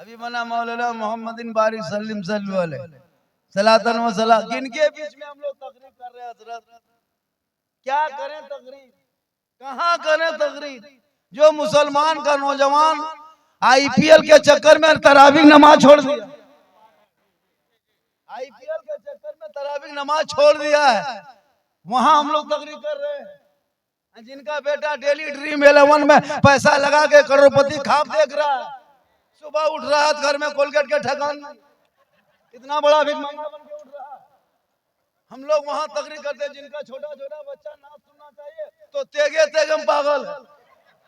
अभी बना मौलाना मोहम्मदिन बारिक सलीम सलातन व सला, किनके बीच में हम लोग तकरीर कर रहे हैं हजरत? क्या करें तकरीर, कहाँ करें तकरीर? जो मुसलमान का नौजवान आईपीएल के चक्कर में तरावीह नमाज छोड़ दिया, आईपीएल के चक्कर में तरावीह नमाज छोड़ दिया है, वहां हम लोग तकरीर कर रहे हैं। जिनका बेटा डेली ड्रीम 11 में पैसा लगा के करोड़पति ख्वाब देख रहा है, सुबह उठ रहा है घर में कोलगेट के ठकान में इतना बड़ा भिख मंगा बन के उठ रहा है। हम लोग वहां तकरीर करते हैं, जिनका छोटा छोटा बच्चा ना सुनना चाहिए तो तेगे तेगे पागल।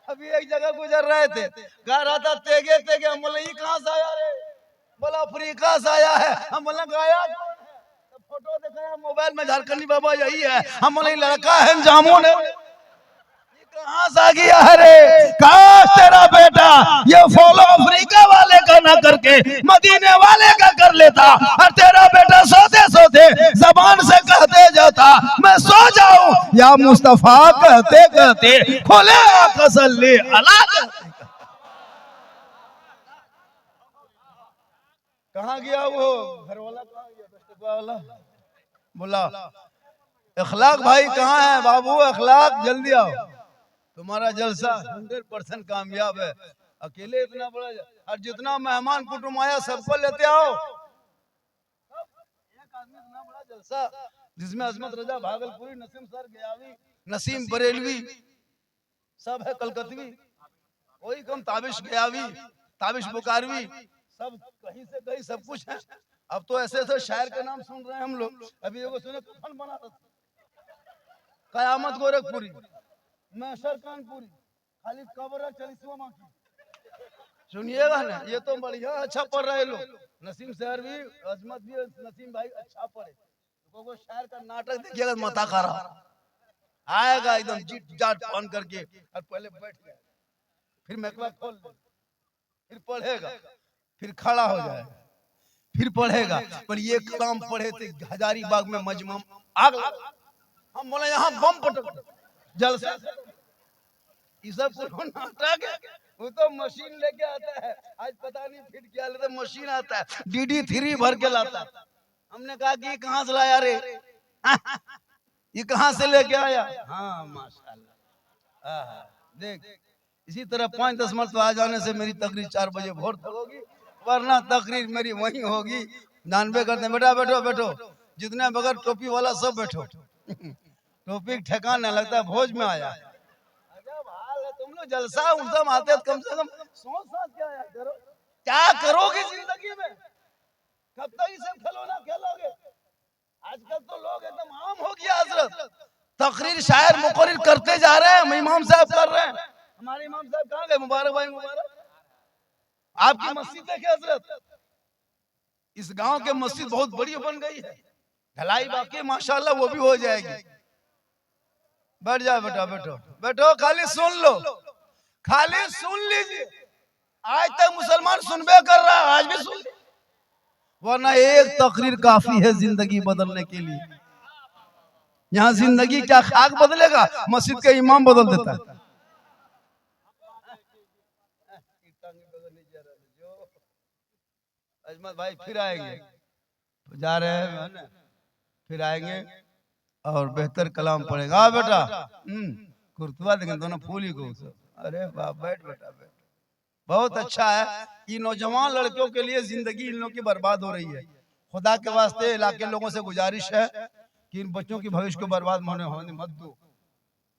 अभी एक जगह गुजर रहे थे, गा रहा था तेगे तेगे, हम बोले ये कहाँ से आया रे? बोला अफ्रीका से आया है। हम बोले गाया तो फोटो दिखाया मोबाइल में, झारखंडी बाबा यही है। हम बोले लड़का है जामुन है, कहाँ से आ गया है रे? काश तेरा बेटा ये फॉलो अफ्रीका वाले का ना करके मदीने वाले का कर लेता, और तेरा बेटा सोते सोते जबान से कहते जाता मैं सो जाऊं या मुस्तफा कहते कहते खोले कसल्ली अला। कहाँ गया वो घर वाला, कहाँ गया वाला? बोला अखलाक भाई कहाँ है बाबू? अखलाक जल्दी आओ, तुम्हारा जलसा 100% कामयाब है। अकेले इतना बड़ा, और जितना मेहमान कुटुंब आया सबको लेते आओ। एक आदमी इतना बड़ा जलसा जिसमें अजमत रजा भागलपुरी, नसीम सर गयावी, नसीम बरेलवी सब है, कलकत्वी, कोई कम ताबिश गयावी, ताबिश बुकारवी, सब कहीं से कहीं सब कुछ है। अब तो ऐसे ऐसे शायर का नाम सुन रहे हैं हम लोग। अभी एगो सुने कफन बना था, कयामत गोरखपुरी, मैसर कानपुरी, खाली कब्र 40वां माँ की। सुनिएगा ना, ये तो बढ़िया अच्छा पढ़ रहे लोग। नसीम शहर भी, अजमत भी, नसीम भाई अच्छा पढ़े। को शायर का नाटक देखिएगा मता खा रहा आएगा एकदम जीट जाट बन करके, और पहले बैठ गया, फिर मैकवा खोल दे, फिर पढ़ेगा, फिर खड़ा हो जाएगा, फिर पढ़ेगा। पर ये कलाम पढ़े थे हजारीबाग में मजमा आग, हम बोले यहाँ बम पटक जलसा। ये सब नाटक है, वो तो मशीन लेके आता है, आज पता नहीं फिट क्या लेते, मशीन आता है DD3 भर के लाता। हमने कहा कि ये कहाँ से लाया रे? ये कहाँ से लेके आया? हाँ माशाल्लाह। देख इसी तरह 5-10 मरतबा आ जाने से मेरी तकरीर 4 बजे भोर तक होगी, वरना तकरीर मेरी वहीं होगी। जानबे करते हैं। बेटा बैठो बैठो, जितने बगैर टोपी वाला सब बैठो। टोपी ठेकान नहीं लगता, भोज में आया। अजब हाल है, तुम लोग जलसा उल्सम आते कम से कम सोच साथ करो, क्या करोगे जिंदगी में? कब तक ये सब खिलौना खेलोगे? आजकल तो लोग एकदम आम हो गया हजरत, तकरीर शायर मुकर्रिर करते जा रहे हैं, इमाम साहब कर रहे हैं। हमारे इमाम साहब कहाँ गए? मुबारक भाई मुबारक। आपकी मस्जिद देखे हजरत, इस गांव के मस्जिद बहुत बड़ी बन गई है, ढलाई बाकी माशाल्लाह वो भी हो जाएगी। बैठ जाओ बेटा, बैठो बैठो, खाली सुन लो, खाली सुन लीजिए। आज तक मुसलमान सुनबे कर रहा है, आज भी सुन, वरना एक तकरीर काफी है जिंदगी बदलने के लिए। यहाँ जिंदगी क्या खाक बदलेगा, मस्जिद का इमाम बदल देता है। अजमत भाई फिर आएंगे, जा रहे हैं, फिर आएंगे और बेहतर कलाम पड़ेगा। हाँ बेटा, कुर्तवा देंगे दोनों फूल ही को। अरे बाप, बैठ बेटा बैठ। बहुत अच्छा है, ये नौजवान लड़कियों के लिए जिंदगी इन लोगों की बर्बाद हो रही है। खुदा के वास्ते इलाके लोगों से गुजारिश है कि इन बच्चों की भविष्य को बर्बाद होने मत दो।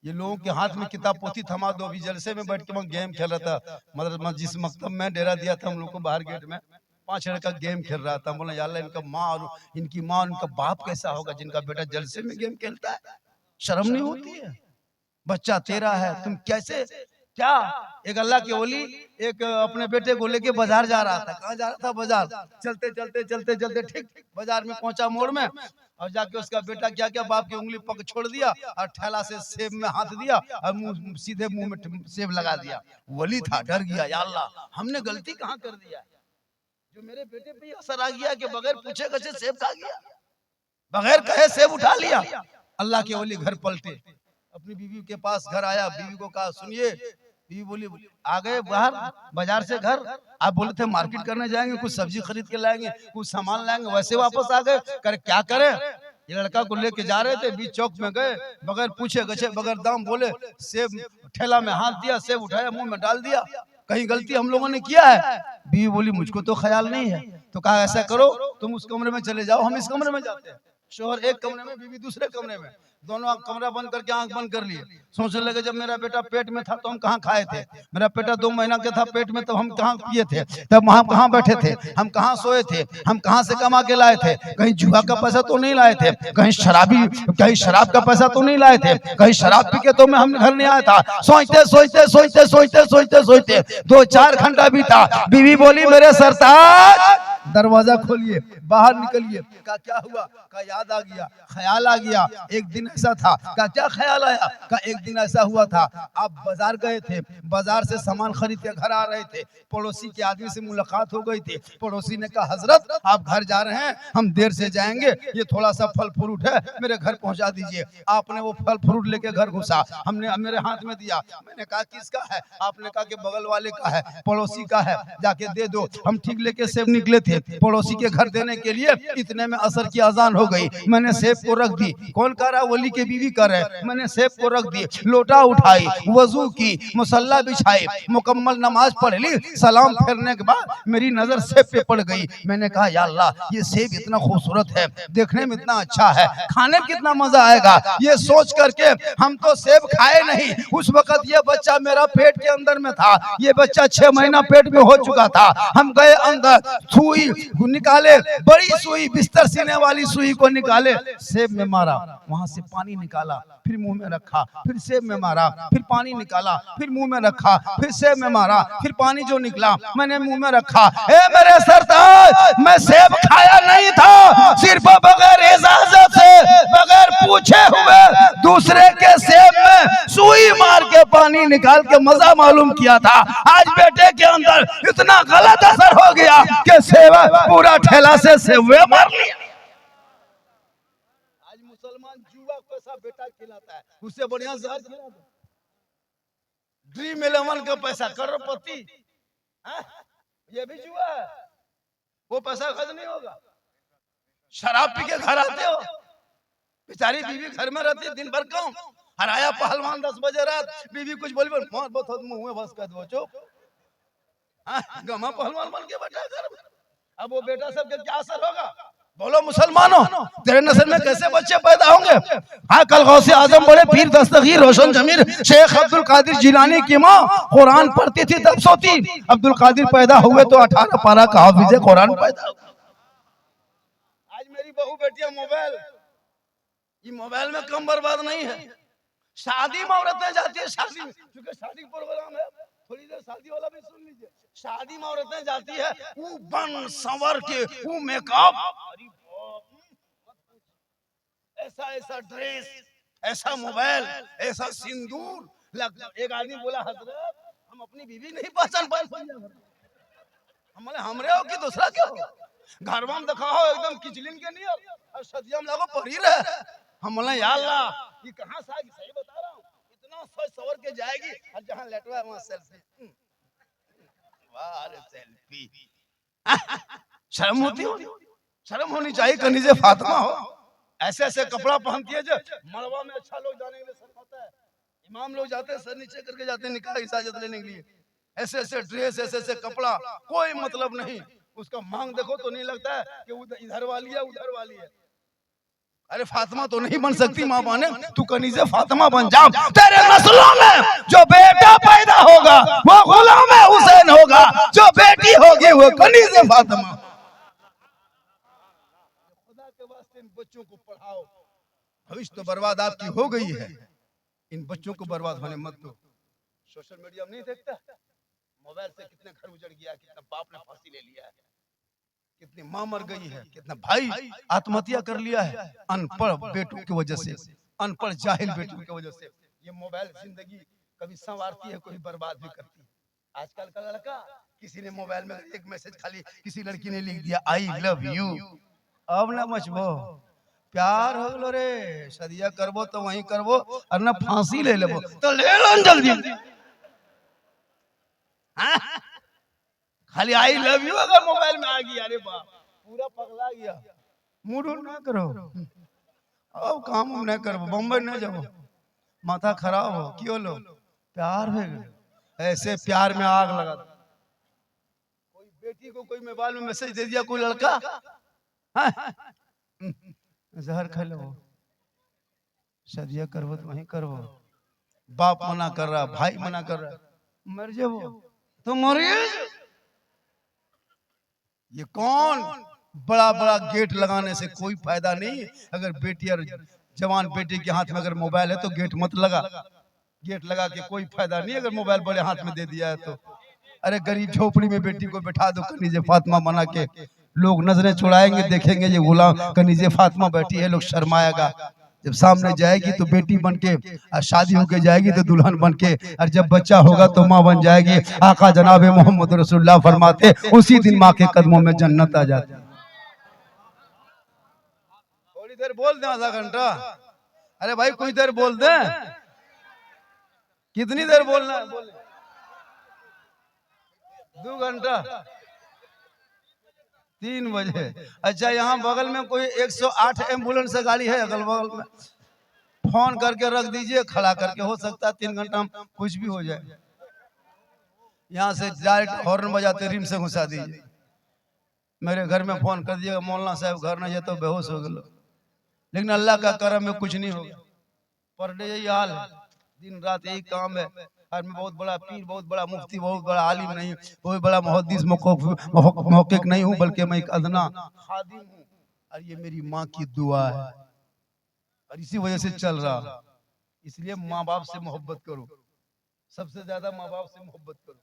ये लोगों के हाथ में किताब पोथी थमा दो। अभी जलसे में बैठ के मैं गेम खेल रहा था, मतलब जिस मकतब में डेरा दिया था हम लोग को बाहर गेट में, 5 लड़का गेम खेल रहा था। बोला यार इनका माँ और इनकी माँ उनका बाप कैसा होगा जिनका बेटा जलसे में गेम खेलता है? शर्म नहीं होती है? बच्चा तेरा है, तुम कैसे क्या? एक अल्लाह के वली एक अपने बेटे को लेके बाजार जा रहा था। कहाँ जा रहा था? बाजार। चलते चलते चलते चलते ठीक बाजार में पहुंचा, मोड़ में, और जाके उसका बेटा क्या क्या बाप की उंगली पकड़ छोड़ दिया और ठेला से सेब में हाथ दिया और मुंह सीधे मुंह में सेब लगा दिया। वली था, डर गया, या अल्लाह हमने गलती कहाँ कर दिया जो मेरे बेटे पे असर आ गया कि बगैर पूछे कैसे सेब खा गया, बगैर कहे सेब उठा लिया। अल्लाह के वली घर पलटे, अपनी बीवी के पास घर आया, बीवी को कहा सुनिए बीवी बोली आ गए बाहर बाजार से घर, आप बोले थे मार्केट करने जाएंगे, कुछ सब्जी खरीद के लाएंगे, कुछ सामान लाएंगे, वैसे वापस आ गए। करे क्या करे, ये लड़का को लेके जा रहे थे, बीच चौक में गए, बगैर पूछे गछे बगैर दाम बोले सेब ठेला में हाथ दिया, सेब उठाया मुंह में डाल दिया। कहीं गलती हम लोगों ने किया है? बीवी बोली मुझको तो ख्याल नहीं है। तो कहा ऐसा करो तुम उस कमरे में चले जाओ, हम इस कमरे में जाते हैं। शोहर एक कमरे में, बीवी दूसरे कमरे में, दोनों कमरा बंद करके आंख बंद कर लिए। सोचने लगे जब मेरा बेटा पेट में था तो हम कहाँ खाए थे, मेरा बेटा 2 महीना के था पेट में, तब हम कहाँ पिए थे, तब हम कहाँ बैठे थे, हम कहाँ सोए थे, हम कहाँ से कमा के लाए थे, कहीं जुआ का पैसा तो नहीं लाए थे, कहीं शराब का पैसा तो नहीं लाए थे, कहीं शराब पी के तो मैं हम घर नहीं आया था। सोचते सोचते सोचते सोचते सोचते सोचते 2-4 घंटा बीता। बीवी बोली मेरे सरताज दरवाजा खोलिए, बाहर निकलिए। का क्या हुआ? का याद आ गया, ख्याल आ गया। एक दिन ऐसा था। का क्या ख्याल आया? का एक दिन ऐसा हुआ था, आप बाजार गए थे, बाजार से सामान खरीद के घर आ रहे थे, पड़ोसी के आदमी से मुलाकात हो गई थी। पड़ोसी ने कहा हजरत आप घर जा रहे हैं, हम देर से जाएंगे, ये थोड़ा सा फल फ्रूट है मेरे घर पहुंचा दीजिए। आपने वो फल फ्रूट लेके घर घुसा, हमने मेरे हाथ में दिया। मैंने कहा किसका है? आपने कहा कि बगल वाले का है, पड़ोसी का है, जाके दे दो। हम ठीक लेके सेब निकले थे पड़ोसी के घर देने के लिए, इतने में असर की अजान हो गई। मैंने सेब को रख दी। कौन कर रहा? वली की बीवी कर रहे। मैंने सेब को रख दी, लोटा उठाई, वजू की, मुसल्ला बिछाई, मुकम्मल नमाज पढ़ ली। सलाम फेरने के बाद मेरी नजर सेब पे पड़ गई। मैंने कहा या अल्लाह ये सेब इतना खूबसूरत है, देखने में इतना अच्छा है, खाने में कितना मजा आएगा। ये सोच करके हम तो सेब खाए नहीं। उस वक्त ये बच्चा मेरा पेट के अंदर में था, ये बच्चा 6 महीना पेट में हो चुका था। हम गए अंदर, सुई निकाले, बड़ी सुई, बिस्तर सीने वाली सुई को निकाले, सेब में मारा, वहां से पानी निकाला, फिर मुंह में रखा, फिर सेब में मारा, फिर पानी निकाला, फिर मुंह में रखा, फिर सेब में मारा, फिर पानी जो निकला मैंने मुंह में रखा। ए मेरे सरताज मैं सेब खाया नहीं था, सिर्फ बगैर इजाजत से, बगैर पूछे हुए दूसरे के सेब में सुई मार के पानी निकाल के मजा मालूम किया था। आज बेटे के अंदर इतना गलत असर हो गया कि सेब पूरा ठेला से सेब मार लिया। आज मुसलमान जुआ पैसा बेटा खिलाता है, उससे बढ़िया जहर खिलाता है। ड्रीम 11 का पैसा करोड़पति, ये भी जुआ है, वो पैसा खर्च नहीं होगा। शराब पी के घर आते हो, बेचारी बीवी घर में रहती है, दिन भर काम, हराया पहलवान 10 बजे रात, बीवी कुछ बोली मुंह में बस कर दो, चुप, गमा पहलवान बन के बैठा घर में। अब वो बेटा सब क्या असर होगा? बोलो मुसलमानों, तेरे नस्ल में कैसे बच्चे पैदा होंगे? हाँ, कल गौसे आजम बड़े पीर दस्तगीर रोशन जमीर शेख अब्दुल कादिर जिलानी की माँ कुरान पढ़ती थी तब सोती। अब्दुल कादिर पैदा हुए तो 18 पारा का हाफिज कुरान पैदा। आज मेरी बहू बेटियां मोबाइल, ये मोबाइल में कम बर्बाद नहीं है। शादी में औरतें जाती है, शादी में, क्योंकि शादी प्रोग्राम है, थोड़ी देर शादी वाला भी सुन लीजिए। शादी में औरतें जाती है, वो बन संवर के, वो मेकअप, ऐसा ऐसा ड्रेस, ऐसा मोबाइल, ऐसा सिंदूर लग। एक आदमी बोला हजरत हम अपनी बीवी नहीं पहचान पाए। हमरे हो कि दूसरा क्या हो? घर में देखा हो एकदम किचलिन के नियर और सदिया में लगो परी रहे। हम बोले या अल्लाह ये कहाँ से आएगी? सही बता रहा हूँ, इतना सच सवर के जाएगी और जहाँ लेटवा वहाँ सेल्फी। वाह सेल्फी, शर्म होती हो, शर्म होनी चाहिए। कनीज़े फातिमा हो, ऐसे ऐसे कपड़ा पहनती है जो मरवा में अच्छा लोग जाने के लिए शर्माता है। इमाम लोग जाते हैं सर नीचे करके जाते हैं निकाह इजाजत लेने के लिए। ऐसे ऐसे ड्रेस, ऐसे ऐसे कपड़ा, कोई मतलब नहीं। उसका मांग देखो तो नहीं लगता है कि इधर वाली है उधर वाली है। अरे फातिमा तो नहीं बन सकती माँ बने, तू कनीज़े फातिमा बन जा। तेरे नस्लों में जो बेटा पैदा होगा वो गुलाम हुसैन होगा, जो बेटी होगी वो कनीज़े फातिमा। खुदा के वास्ते इन बच्चों को पढ़ाओ, भविष्य तो बर्बाद आपकी हो गई है, इन बच्चों को बर्बाद होने मत दो। सोशल मीडिया में नहीं देखता, मोबाइल से कितने घर उजड़ गया, कितना बाप ने फांसी ले लिया है, कितनी माँ मर गई है, कितना भाई आत्महत्या कर लिया है, अनपढ़ बेटों की वजह से, अनपढ़ जाहिल बेटों की वजह से। ये मोबाइल जिंदगी कभी संवारती है, कभी बर्बाद भी करती है। आजकल का लड़का, किसी ने मोबाइल में एक मैसेज खाली किसी लड़की ने लिख दिया आई लव यू, अब ना मचबो, प्यार हो गलो रे, सदिया करबो तो वहीं करबो और ना फांसी ले लेबो तो ले लो जल्दी। खाली आई लव यू अगर मोबाइल में आ गई, अरे बाप पूरा पगला गया। मूड ना करो, अब काम न करो, बम्बई न जाओ, माथा खराब हो क्यों लो, प्यार है ऐसे प्यार में आग लगा। कोई बेटी को कोई मोबाइल में मैसेज दे दिया कोई लड़का, जहर खा लो, शादियां करवो तो वहीं करवो, बाप मना कर रहा, भाई मना कर रहा, मर जाओ तो मरिए। ये कौन बड़ा बड़ा गेट लगाने से कोई फायदा नहीं। अगर बेटी और जवान बेटी के हाथ में अगर मोबाइल है तो गेट मत लगा, गेट लगा के कोई फायदा नहीं अगर मोबाइल बड़े हाथ में दे दिया है तो। अरे गरीब झोपड़ी में बेटी को बैठा दो कनीजे फातिमा बना के, लोग नजरें छुड़ाएंगे, देखेंगे ये गुलाम कनीजे फातिमा बैठी है, लोग शर्माएगा। जब सामने जाएगी तो बेटी बन के, और शादी होके जाएगी तो दुल्हन बन के, और जब बच्चा होगा तो माँ बन जाएगी। आका जनाब मोहम्मद रसूलुल्लाह फरमाते उसी दिन माँ के कदमों में जन्नत आ जाती है। थोड़ी देर बोल दे, आधा घंटा, अरे भाई कुछ देर बोल दे, कितनी देर बोलना है? 2 घंटा, 3 बजे। अच्छा यहाँ बगल में कोई 108 एम्बुलेंस गाड़ी है अगल बगल में, फोन करके रख दीजिए, खड़ा करके, हो सकता है 3 घंटा में कुछ भी हो जाए। यहाँ से डायरेक्ट हॉर्न बजाते रिम से घुसा दीजिए। मेरे घर में फोन कर दिएगा मौलाना साहब घर न जाए तो बेहोश हो गए, लेकिन अल्लाह का करम में कुछ नहीं होगा। पर डे यही हाल है, दिन रात यही काम है। और मैं बहुत बड़ा पीर, बहुत बड़ा मुफ्ती, बहुत बड़ा आलिम नहीं, बहुत बड़ा मुहद्दिस मुहक्किक नहीं हूँ, बल्कि मैं एक अदना खादिम हूँ। और ये मेरी माँ की दुआ है और इसी वजह से चल रहा। इसलिए माँ बाप से मोहब्बत करो, सबसे ज्यादा माँ बाप से मोहब्बत करो,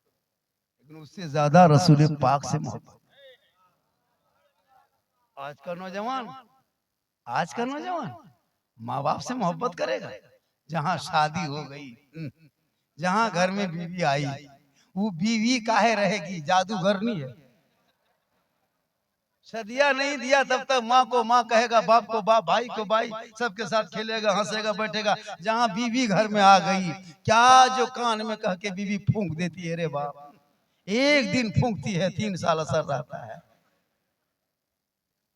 लेकिन उससे ज्यादा रसूल पाक से मोहब्बत। आज का नौजवान माँ बाप से मोहब्बत करेगा? जहाँ शादी हो गई, जहाँ घर में बीवी आई, वो बीवी काहे रहेगी? जादूगर नहीं है। सदिया नहीं दिया तब तक माँ को माँ कहेगा, बाप को बाप, भाई को भाई, सबके साथ खेलेगा, हंसेगा, बैठेगा। जहाँ बीवी घर में आ गई, क्या जो कान में कह के बीवी फूंक देती है, रे बाप एक दिन फूंकती है 3 साल असर रहता है।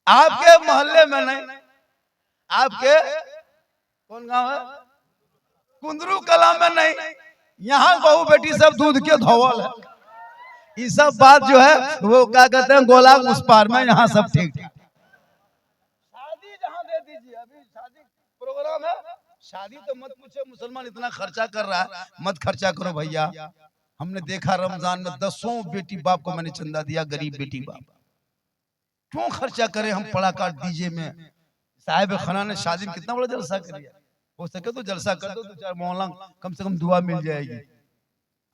आपके मोहल्ले में नहीं, आपके कौन गांव है, कुंदरू कला में नहीं, यहाँ बहू बेटी सब दूध के धोवल है। ये सब बात जो है वो क्या कहते हैं गोला उस पार में, यहाँ सब ठीक ठीक। शादी जहाँ दे दीजिए, अभी शादी प्रोग्राम है, शादी तो मत पूछो, मुसलमान इतना खर्चा कर रहा है, मत खर्चा करो भैया। हमने देखा रमजान में 10 बेटी बाप को मैंने चंदा दिया, गरीब बेटी बाप, क्यों खर्चा करें हम पड़ा काट डीजे में। साहिब खाना ने शादी में कितना बड़ा जलसा कर दिया, हो सके तो जलसा कर दो, 2-4 मोहल्ला कम से कम दुआ मिल जाएगी।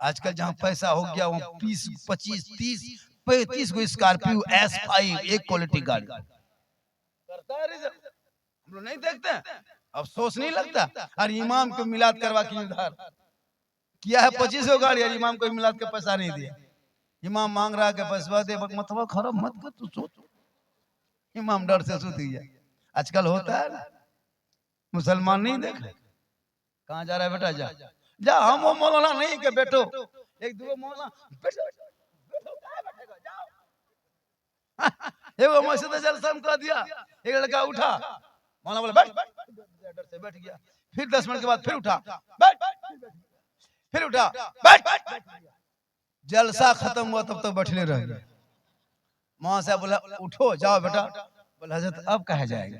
आजकल जहाँ पैसा हो गया वो 20, 25, 30, 35 को स्कॉर्पियो S5 एक क्वालिटी गाड़ी करता है। हम लोग नहीं देखते हैं, अफसोस नहीं लगता। और इमाम को मिलाद करवा के निर्धार किया है 25 को गाड़ी, और इमाम को मिलाद के पैसा नहीं दिया। इमाम मांग रहा है पैसा दे, मतलब खराब मत कर तू, सोच इमाम डर से सुत गया। आजकल होता है, मुसलमान नहीं देख कहाँ जा रहा है बेटा, जा जा, हम वो मौलाना नहीं के बैठो, एक दो मौलाना बैठो बैठेगा, जाओ। एगो मस्जिद जलसा कर दिया, एक लड़का उठा, मौलाना बोला बैठ, डर से बैठ गया। फिर 10 मिनट के बाद फिर उठा, बैठ, फिर उठा, बैठ। जलसा खत्म हुआ तब तक बैठले रह गए। वहां से बोला उठो जाओ बेटा, बोला हजरत अब कहा जाएगा,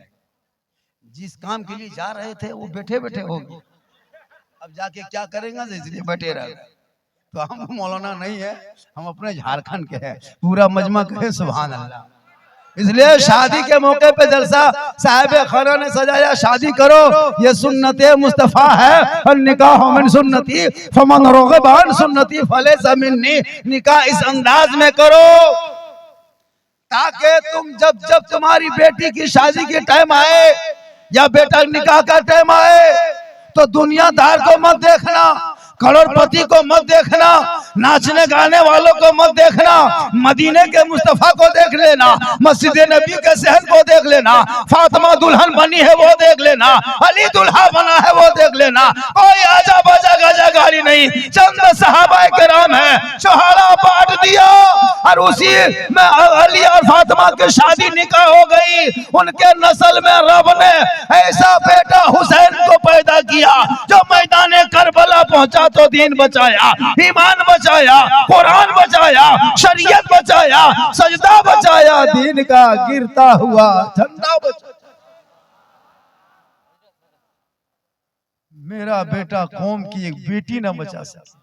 जिस काम के लिए जा रहे थे वो बैठे बैठे हो गए, अब जाके क्या करेंगे, इसलिए बैठे रह गए। तो हम मौलाना नहीं है, हम अपने झारखंड के हैं, पूरा मजमा कहे सुभान अल्लाह। इसलिए शादी के मौके पे जलसा साहिब खाना ने सजाया, शादी करो ये सुन्नते मुस्तफा है, और निकाह मिन सुन्नती फमन रग़िबा अन सुन्नती फलैसा मिन्नी। निकाह इस अंदाज में करो ताकि तुम जब तुम्हारी बेटी की शादी के टाइम आए या बेटा निकाह का टाइम आए तो दुनियादार को मत देखना, करोड़पति को मत देखना, नाचने गाने वालों को मत देखना, मदीने के मुस्तफा को देख लेना, मस्जिद नबी के सहन को देख लेना, फातिमा दुल्हन बनी है वो देख लेना, अली दुल्हा बना है वो देख लेना। कोई आजा बाजा गाजा गाड़ी नहीं, चंद सहाबा किराम है, चौहाड़ा बांट दिया और उसी में अली और फातिमा की शादी निकाह हो गई। उनके नस्ल में रब ने ऐसा बेटा हुसैन को पैदा किया जो मैदान करबला पहुंचा तो दीन बचाया, ईमान बचाया, कुरान बचाया, शरीयत बचाया, सजदा बचाया, दीन का गिरता हुआ झंडा बचाया। मेरा बेटा कौम की एक बेटी न बचा सकी,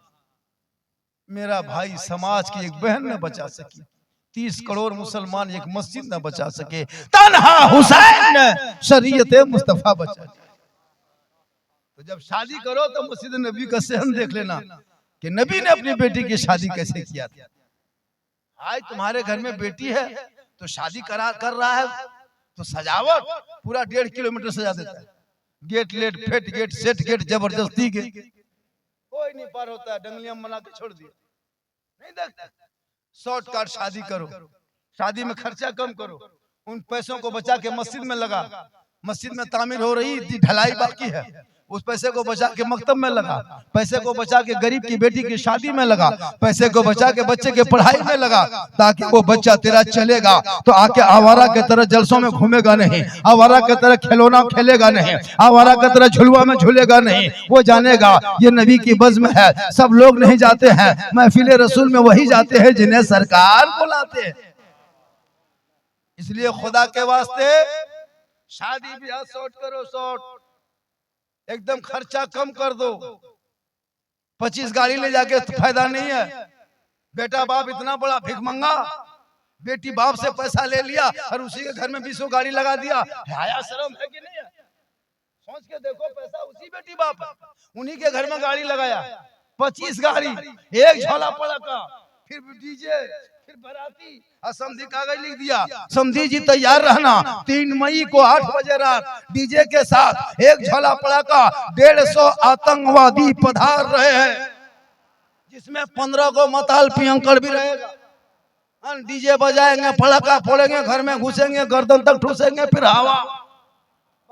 मेरा भाई समाज की एक बहन न बचा सकी, 30 करोड़ मुसलमान एक मस्जिद न बचा सके, तन्हा हुसैन ने शरीयत मुस्तफा बचा। तो जब शादी करो तो मस्जिद नबी का सहन देख लेना कि नबी ने अपनी बेटी की शादी कैसे किया था। आज तुम्हारे घर में बेटी है तो शादी कर रहा है तो सजावट पूरा 1.5 किलोमीटर सजा देता है, गेट लेट फेट गेट सेट गेट जबरदस्ती के, कोई नहीं पार होता है, डंगलियां बना के छोड़ दिया। नहीं देखते, शॉर्टकट शादी करो, शादी में खर्चा कम करो, उन पैसों को बचा के मस्जिद में लगा, मस्जिद में तामीर हो रही थी, ढलाई बाकी है, उस पैसे को बचा के मकतब में लगा, पैसे को बचा के गरीब की बेटी की शादी में लगा, पैसे को बचा के बच्चे के पढ़ाई में लगा, ताकि वो बच्चा तेरा चलेगा तो आके आवारा के तरह जलसों में घूमेगा नहीं, आवारा के तरह खिलौना खेलेगा नहीं, आवारा के तरह झुलवा में झूलेगा नहीं, वो जानेगा ये नबी की बज़्म है। सब लोग नहीं जाते हैं महफिल रसूल में, वही जाते हैं जिन्हें सरकार बुलाते हैं। इसलिए खुदा के वास्ते शादी ब्याह शॉर्ट करो, शॉर्ट एकदम खर्चा कम कर दो। 25 गाड़ी ले जाके तो फायदा नहीं है। बेटा बाप इतना बड़ा भिखमंगा, बेटी बाप से पैसा ले लिया और उसी के घर में 20 गाड़ी लगा दिया। हया शर्म है कि नहीं है? सोच के देखो, पैसा उसी बेटी बाप है, उन्हीं के घर में गाड़ी लगाया, 25 गाड़ी, एक झोला पड़ा का, फिर डीजे, फिर बाराती, समधी कागज लिख दिया, समधी जी तैयार रहना, 3 मई को 8 बजे रात डीजे के साथ एक झोला पड़ाका, 150 आतंकवादी पधार रहे हैं, जिसमें 15 को मताल पियंकर भी रहेगा। डीजे बजाएंगे, पड़ाका फोड़ेंगे, घर में घुसेंगे, गर्दन तक ठूसेंगे, फिर हवा,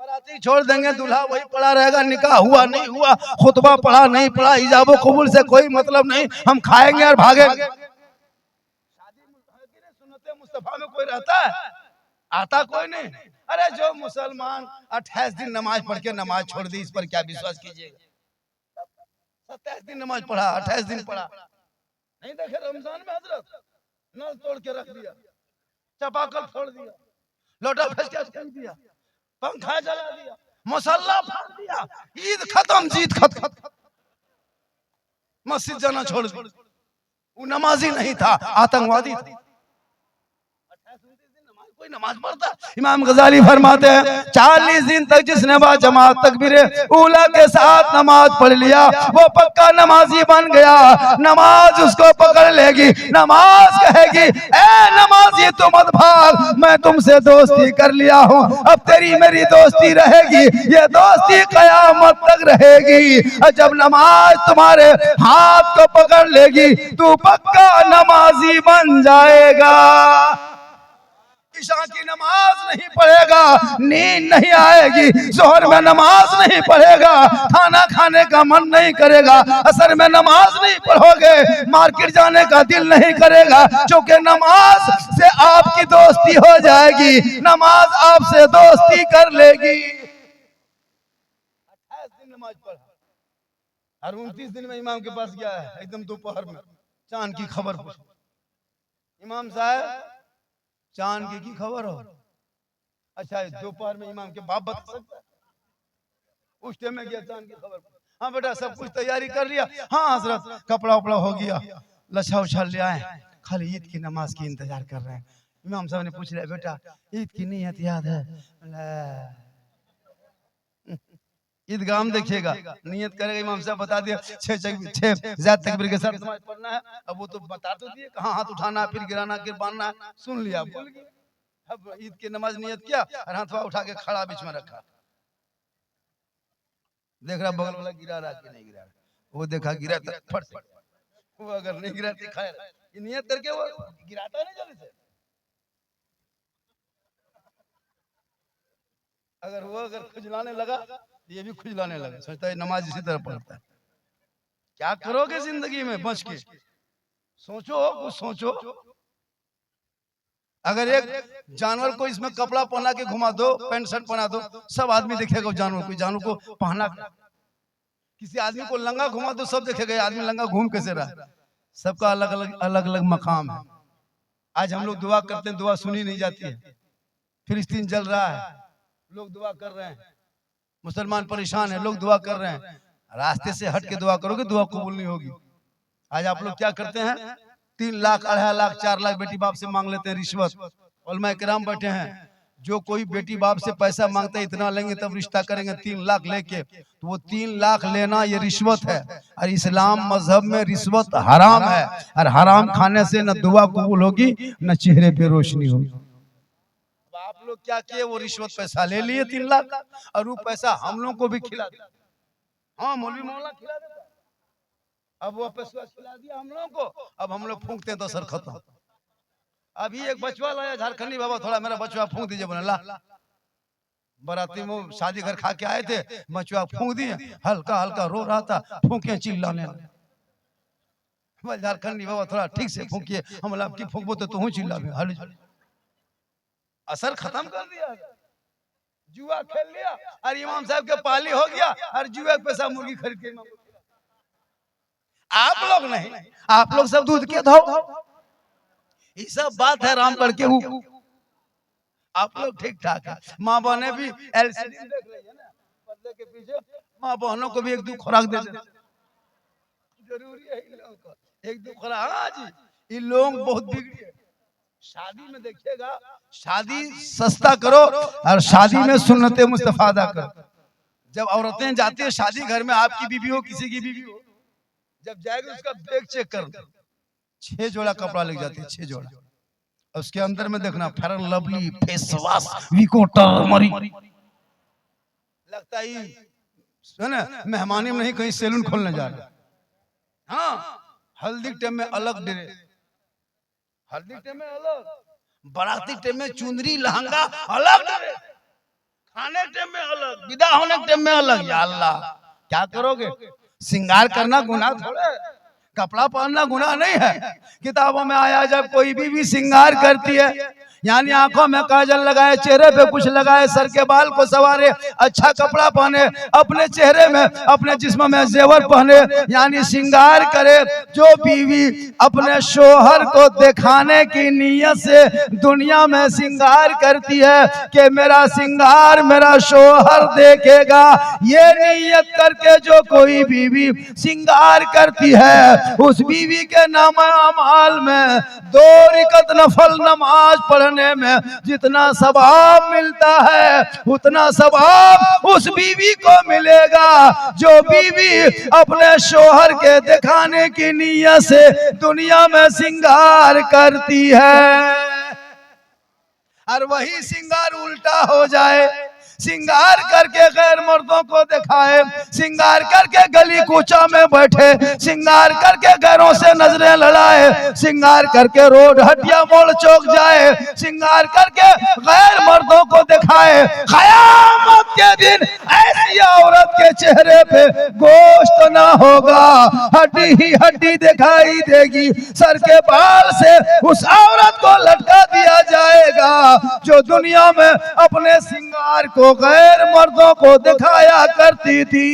बाराती छोड़ देंगे, दूल्हा वही पड़ा रहेगा, निकाह हुआ नहीं हुआ, खुतबा पढ़ा नहीं पढ़ा, इजाबो कबूल से कोई मतलब नहीं, हम खाएंगे और भागेंगे। मुस्तफा में कोई रहता है? आता कोई नहीं। अरे जो मुसलमान 28 दिन नमाज पढ़ के नमाज छोड़ दी, इस पर क्या विश्वास कीजिएगा? 27 दिन नमाज पढ़ा, 28 दिन पढ़ा, नहीं देखे रमजान में हजरत नल तोड़ के रख दिया, चापाकल फोड़ दिया, लोटा फेंक के फेंक दिया, पंखा जला दिया, मसल्ला फाड़ दिया, ईद खत्म जीत खत्म, मस्जिद जाना छोड़ दी। वो नमाजी नहीं था, आतंकवादी था। कोई नमाज पढ़ता? इमाम गजाली फरमाते हैं 40 दिन तक जिसने जमात तकबीर ऊला के साथ नमाज पढ़ लिया वो पक्का नमाजी बन गया। नमाज उसको पकड़ लेगी, नमाज कहेगी ए नमाजी तू मत भाग, मैं तुमसे दोस्ती कर लिया हूँ, अब तेरी मेरी दोस्ती रहेगी, ये दोस्ती कयामत तक रहेगी। जब नमाज तुम्हारे हाथ को पकड़ लेगी तू पक्का नमाजी बन जाएगा। ईशा की नमाज नहीं पढ़ेगा, नींद नहीं आएगी, जोहर में नमाज नहीं पढ़ेगा, खाना खाने का मन नहीं करेगा, असर में नमाज नहीं पढ़ोगे, मार्केट जाने का दिल नहीं करेगा, क्योंकि नमाज से आपकी दोस्ती हो जाएगी, नमाज आपसे दोस्ती कर लेगी। 28 दिन नमाज पढ़ा और 29 दिन में इमाम के पास गया है, एकदम दोपहर में चांद की खबर पूछ, इमाम साहब चांद की खबर हो? अच्छा, दोपहर में इमाम के बाप बता सकता है? उस टाइम में गया चांद की खबर। हाँ बेटा सब कुछ तैयारी कर लिया? हाँ हजरत कपड़ा उपड़ा हो गया, लच्छा उछल ले आए, खाली ईद की नमाज की इंतजार कर रहे हैं। इमाम साहब ने पूछ लिया बेटा ईद की नीयत याद है? ईदगाह देखिएगा, नियत करेगा, इमाम साहब बता दिया 6 ज़ात तकबीर के साथ नमाज पढ़ना है। अब वो तो बता तो दिए कहाँ हाथ उठाना, फिर गिराना, फिर बांधना है, सुन लिया, भूल गया। अब ईद की नमाज नियत किया और हाथ उठा के खड़ा बीच में रखा, देख रहा बगल वाला गिरा रहा कि नहीं गिरा रहा, वो देखा गिरा फट वो अगर नहीं गिराती खैर, ये नियत करके वो गिराता नहीं जल्दी से। अगर वो अगर खुजलाने लगा ये भी खुजलाने लगा, सोचता है नमाज इसी तरह पढ़ता है। क्या करोगे जिंदगी में बच के? सोचो, कुछ सोचो। अगर एक जानवर को इसमें कपड़ा पहना के घुमा दो, पैंट शर्ट पहना दो, सब आदमी देखेगा जानवर को, जानवर को पहना। किसी आदमी को लंगा घुमा दो, सब देखेगा आदमी लंगा घूम कैसे रहा। सबका अलग अलग मकाम है। आज हम लोग दुआ करते हैं, दुआ सुनी नहीं जाती है। फिलिस्तीन जल रहा है, लोग दुआ कर रहे हैं। मुसलमान परेशान है, लोग दुआ कर रहे हैं। रास्ते से हट के दुआ करोगे, दुआ कबूल नहीं होगी। आज आप लोग क्या करते हैं? 3 लाख, 2.5 लाख, 4 लाख बेटी बाप से मांग लेते हैं रिश्वत। उलमा किराम बैठे हैं, जो कोई बेटी बाप से पैसा मांगता है इतना लेंगे तब रिश्ता करेंगे, 3 लाख लेके, तो वो 3 लाख लेना ये रिश्वत है। और इस्लाम मजहब में रिश्वत हराम है, और हराम खाने से न दुआ कबूल होगी न चेहरे पे रोशनी होगी। आप लोग क्या किए? वो रिश्वत पैसा ले लिए 3 लाख, और वो पैसा हम लोग को भी खिला दिया। हाँ, मौलवी मौला खिला देता। अब वो पैसा खिला दिया हम लोगों को, अब हम लोग फूंकते हैं तो सर खत्म। अभी एक बचवा लाया झारखंडी, बाबा थोड़ा मेरा बचवा फूंक दीजिए। बोला ला, बाराती में शादी घर खा के आए थे, बचवा फूंक दिए, हल्का हल्का रो रहा था, फूंके चिल्लाने लगे। झारखंडी बाबा थोड़ा ठीक से फूंकिए। हम आपकी फूंकबो तो तू चिल्ला, असर खत्म कर दिया। जुआ खेल लिया और इमाम साहब के पाली हो गया, और जुआ के पैसा मुर्गी खरीद के। आप लोग नहीं, आप लोग सब दूध के धो। ये सब बात है रामगढ़ के। आप लोग ठीक ठाक है। माँ बहने भी एलसीडी देख रही है ना, पर्दे के पीछे। माँ बहनों को भी 1-2 खुराक दे दे, जरूरी है इन लोगों को 1-2 खुराक। हाँ जी, ये लोग बहुत बिगड़े। शादी में देखिएगा, शादी सस्ता करो और शादी में सुन्नते मुस्तफादा करो। जब औरतें जाती है शादी घर में, आपकी बीवी हो किसी की बीवी हो, जब जाएगी उसका बैग चेक कर, 6 जोड़ा कपड़ा लेके जाती है, 6 जोड़ा। उसके अंदर में देखना fair lovely, face wash, Vicco, turmeric. लगता है ना मेहमानी में नहीं, कहीं सैलून खोलने जा रहे। हाँ, हल्दी टाइम में अलग ड्रेस, हल्दी टाइम में अलग, बाराती टाइम में चुंदरी लहंगा अलग, खाने टाइम में अलग, विदा होने टाइम में अलग। या अल्लाह, क्या करोगे? श्रृंगार करना गुनाह थोड़ा है, कपड़ा पहनना गुनाह नहीं है। किताबों में आया जब कोई बीवी श्रृंगार करती है, यानी आंखों में काजल लगाए, चेहरे पे कुछ लगाए, सर के बाल को संवारे, अच्छा कपड़ा पहने, अपने चेहरे में अपने जिस्म में जेवर पहने, यानी श्रृंगार करे। जो बीवी अपने शोहर को दिखाने की नीयत से दुनिया में श्रृंगार करती है कि मेरा श्रृंगार मेरा शोहर देखेगा, ये नीयत करके जो कोई बीवी श्रृंगार करती है, उस बीवी के नाम अमाल में 2 रकात नफल नमाज पढ़ने में जितना सवाब मिलता है, उतना सवाब उस बीवी को मिलेगा जो बीवी अपने शोहर के दिखाने की नीयत से दुनिया में श्रृंगार करती है। और वही श्रृंगार उल्टा हो जाए, श्रृंगार करके गैर मर्दों को दिखाए, श्रृंगार करके गली कूचा में बैठे, श्रृंगार करके घरों से नजरें लड़ाए, श्रृंगार करके रोड हटिया मोड़ चौक जाए, श्रृंगार करके गैर मर्दों को दिखाए। क़यामत के दिन ऐसी औरत के चेहरे पे गोश्त ना होगा, हड्डी ही हड्डी दिखाई देगी। सर के बाल से उस औरत को लटका दिया जाएगा जो दुनिया में अपने श्रृंगार को गैर मर्दों को दिखाया करती थी।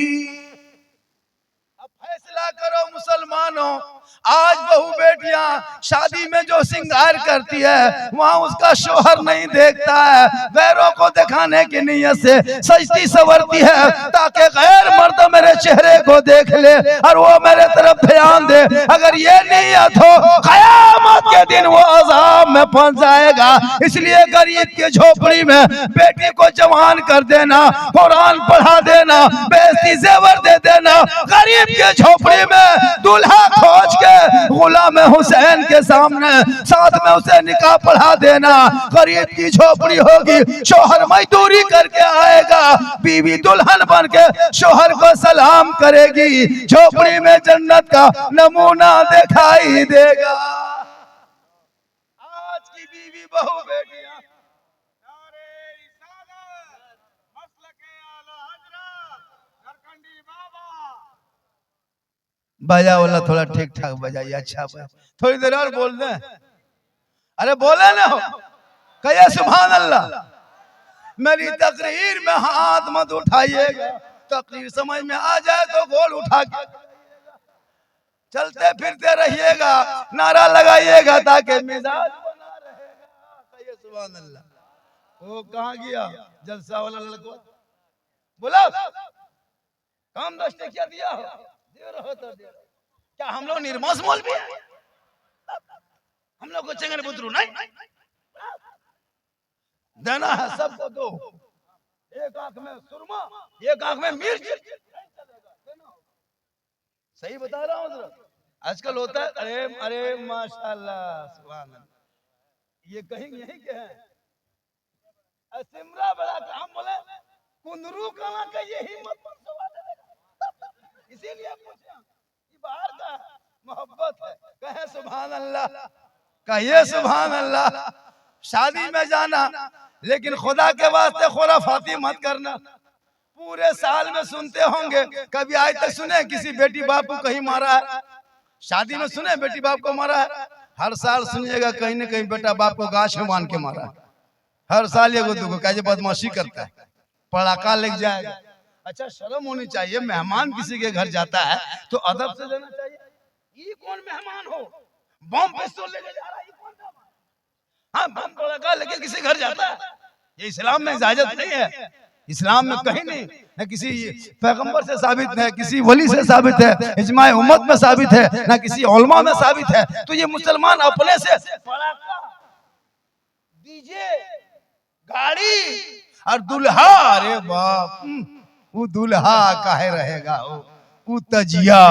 अब फैसला करो मुसलमानों, आज बहू बेटियां शादी में जो श्रृंगार करती है वहाँ उसका शोहर नहीं देखता है, गैरों को दिखाने की नीयत से सजती संवरती है ताकि गैर मर्द मेरे चेहरे को देख ले और वो मेरे तरफ ध्यान दे। अगर ये नीयत हो, क़यामत के दिन वो अज़ाब में फंस जाएगा। इसलिए गरीब की झोपड़ी में बेटी को जवान कर देना, कुरान पढ़ा देना, बेइज्जती जेवर दे देना, गरीब के झोपड़ी झोपड़ी में दूल्हा खोज के गुलाम हुसैन के सामने साथ में उसे निकाह पढ़ा देना। गरीब की झोपड़ी होगी, शोहर मजदूरी करके आएगा, बीवी दुल्हन बन के शोहर को सलाम करेगी, झोपड़ी में जन्नत का नमूना दिखाई देगा। आज की बीवी बहू बेटियां बजा वाला थोड़ा ठीक ठाक बजाइए, अच्छा थोड़ी देर और बोल दे। अरे बोले ना हो, कहिए सुभान अल्लाह। मेरी तकरीर में हाथ मत उठाइएगा, तकरीर समझ में आ जाए तो गोल उठा के चलते फिरते रहिएगा, नारा लगाइएगा ताकि मिजाज बना रहेगा। कहिए सुभान अल्लाह। वो कहाँ गया जलसा वाला लड़का? बोला काम दस्ते क्या दिया हो? दे रहो तो दे रहो। क्या हम लोग निर्मोस मोल भी है? हम लोग को चंगन बुतरू नहीं देना है, सबको दो। एक आंख में सुरमा, एक आंख में मिर्च। सही बता रहा हूँ। आजकल होता है अरे अरे माशाल्लाह सुभान अल्लाह, ये कहीं यहीं के हैं सिमरा बड़ा काम बोले कुंदरू कहाँ का ये हिम्मत इसीलिए पूछा ये बाहर का मोहब्बत है। कहे सुभान अल्लाह, कहिए सुभान अल्लाह। शादी में जाना लेकिन खुदा के वास्ते खुराफाती मत करना। पूरे साल में सुनते होंगे, कभी आज तक सुने किसी बेटी बाप को कहीं मारा है? शादी में सुने बेटी बाप को मारा है? हर साल सुनिएगा कहीं न कहीं बेटा बाप को गाछ में मान के मारा है। हर साल ये दुगो कैसे बदमाशी करता है, पड़ाका लग जाएगा। अच्छा शर्म होनी चाहिए, मेहमान किसी के घर जाता है तो अदब से देना चाहिए। ये कौन मेहमान हो, बम पिस्तौल लेके जा रहा है? हाँ बम पड़ाका लेके किसी घर जाता है, ये इस्लाम में इजाजत नहीं है। इस्लाम में कहीं नहीं, न किसी पैगंबर से साबित है, किसी वली से साबित है, इजमाए उम्मत में साबित है, न किसी उलमा में साबित है। तो ये मुसलमान अपने से पड़ाका, डीजे, गाड़ी और दुल्हा, अरे बाप, वो दुल्हा काहे रहेगा? वो तजिया,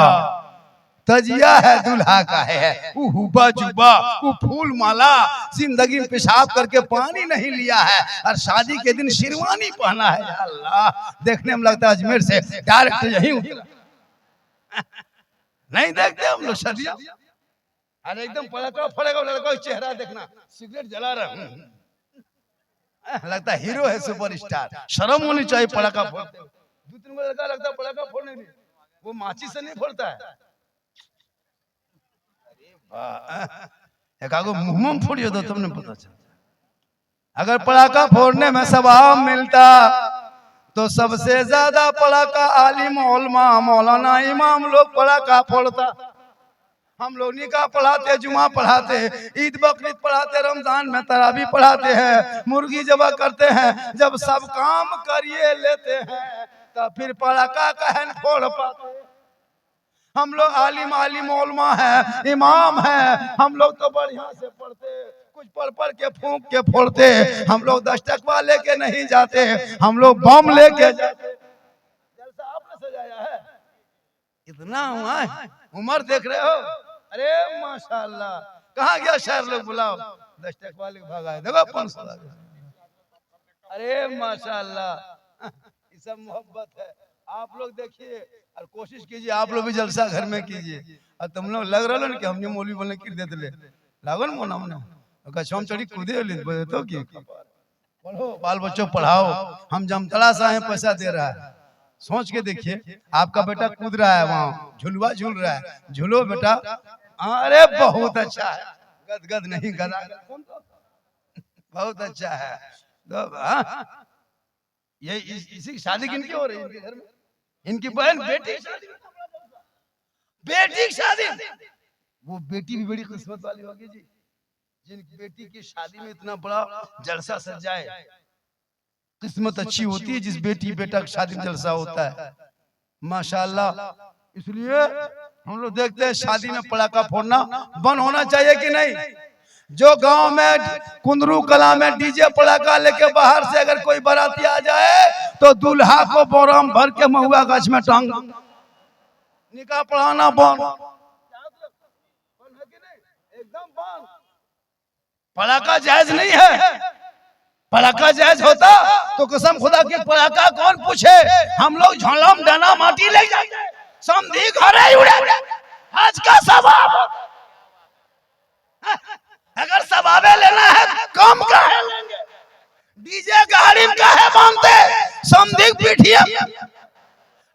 तजिया है दुल्हा का है। वो हुबा जुबा, वो फूल माला, जिंदगी में पेशाब करके पानी नहीं लिया है और शादी के दिन शेरवानी पहना है। अल्लाह, देखने में लगता है अजमेर से डायरेक्ट यही उतरा। नहीं देखते हम लोग शादियां, अरे एकदम पड़ाका फड़ेगा लड़का चेहरा देखना, सिगरेट जला रहा, लगता है हीरो है, सुपरस्टार। शर्म होनी चाहिए पड़ाका फोड़ते। दो तीन लड़का लगता है पड़ाका फोड़ने में, वो माची से नहीं फोड़ता है। एकागो मुंह में फोड़ियो तो तुमने पता चलता। अगर पड़ाका फोड़ने में सवाब मिलता तो सबसे ज्यादा पड़ाका आलिम उलमा मौलाना इमाम लोग पड़ाका फोड़ता। हम लोग निकाह पढ़ाते, जुमा पढ़ाते, ईद बकरीद पढ़ाते, रमजान में तरावी पढ़ाते हैं, मुर्गी जबा करते हैं। जब सब काम करिए लेते हैं तो फिर पड़ाका कहन फोड़ पाते। हम लोग आलिम उलमा है, इमाम है, हम लोग तो बढ़िया से पढ़ते, कुछ पढ़ के फूंक के फोड़ते। हम लोग 10 टकवा लेके नहीं जाते, हम लोग बम लेके जाते। जैसा आपने सजाया है इतना हुआ है, उम्र देख रहे हो? अरे माशाल्लाह, कहाँ गया शहर लोग? बुलाओ 10 टकवा लेके भागा, देखो 500। अरे माशाल्लाह, ये सब मोहब्बत है। आप लोग देखिए और कोशिश कीजिए, आप लोग भी जलसा घर में कीजिए। और तुम लोग लग रहा है कि हमने मौलवी बोलने की देते ले लागन मोना हमने कछम चढ़ी कूदे ले तो की पढ़ो, बाल बच्चों पढ़ाओ। हम जमतला सा है, पैसा दे रहा है। सोच के देखिए, आपका बेटा कूद रहा है, वहाँ झुलवा झूल रहा है, झूलो बेटा। अरे बहुत अच्छा है, गदगद नहीं गदा, बहुत अच्छा है। तो ये इसी की शादी किनकी हो रही है? इनके घर में इनकी बहन बेटी की शादी, बेटी की शादी। वो बेटी भी बड़ी किस्मत वाली होगी जी, जिन बेटी की शादी में इतना बड़ा जलसा सज जाए। किस्मत अच्छी होती है जिस बेटी बेटा की शादी में जलसा होता है, माशाल्लाह। इसलिए हम लोग देखते हैं शादी में पटाखा फोड़ना बंद होना चाहिए कि नहीं। जो गांव में कुंदरू कला में डीजे पटाखा लेके बाहर से अगर कोई बाराती आ जाए तो दूल्हा को बोराम भर के महुआ गाछ में टांग निकाह पढ़ाना बंद, एकदम बंद। पड़ाका जायज नहीं है। पड़ाका जायज होता तो कसम खुदा की पड़ाका कौन पूछे। हम लोग झोलम डाना माटी ले जाते, समधी घरे उड़े। आज का सवाब, अगर सवाबे लेना है कम का है लेंगे, डीजे गाड़ी का है मानते, समधी पीठिया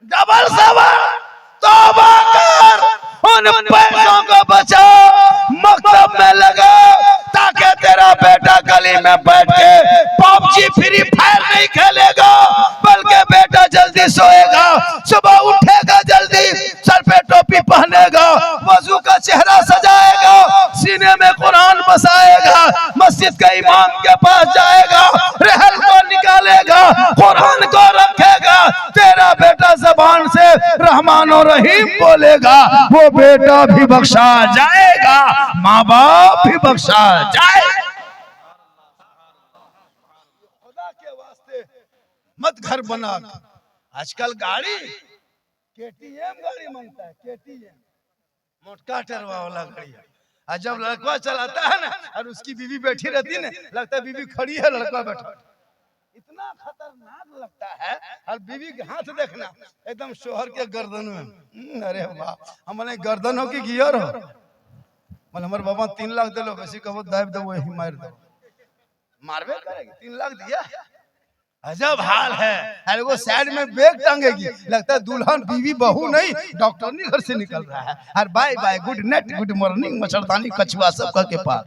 डबल सवाब। तौबा कर, उन पैसों को बचा, मकतब में लगा, ताकि तेरा बेटा गली में बैठ के पबजी फ्री फायर नहीं खेलेगा, बल्कि बेटा जल्दी सोएगा, सुबह उठेगा जल्दी, सर पे टोपी पहनेगा, वजू का चेहरा सजाएगा, सीने में कुरान बसाएगा, मस्जिद के इमाम के पास जाएगा, रहल को निकालेगा, कुरान को रखेगा। तेरा बेटा जबान से रहमान और रहीम बोलेगा, वो बेटा भी बख्शा जाएगा, माँ बाप भी बख्शा जाए। खुदा के वास्ते मत घर बना। आजकल गाड़ी केटीएम गाड़ी मांगता है, केटीएम मोटका टरवा वाला गाड़ी है। और जब लड़का चलाता है ना और उसकी बीवी बैठी रहती है ना, लगता है बीवी खड़ी है, लड़का बैठा। इतना खतरनाक लगता है। और बीवी के हाथ देखना एकदम शोहर के गर्दन में। अरे वाह, हमने गर्दन हो कि गियर हो। मतलब हमारे बाबा 3 लाख दे लो, वैसे कहो दाब दो वही मार दो, मारवे करेगी। 3 लाख दिया, अजब हाल है। अरे वो साइड में बैग टांगेगी, लगता है दुल्हन बीवी बहू नहीं डॉक्टरनी घर से निकल रहा है। और bye bye, good night, good morning, मच्छरदानी कछुआ सबका के पास।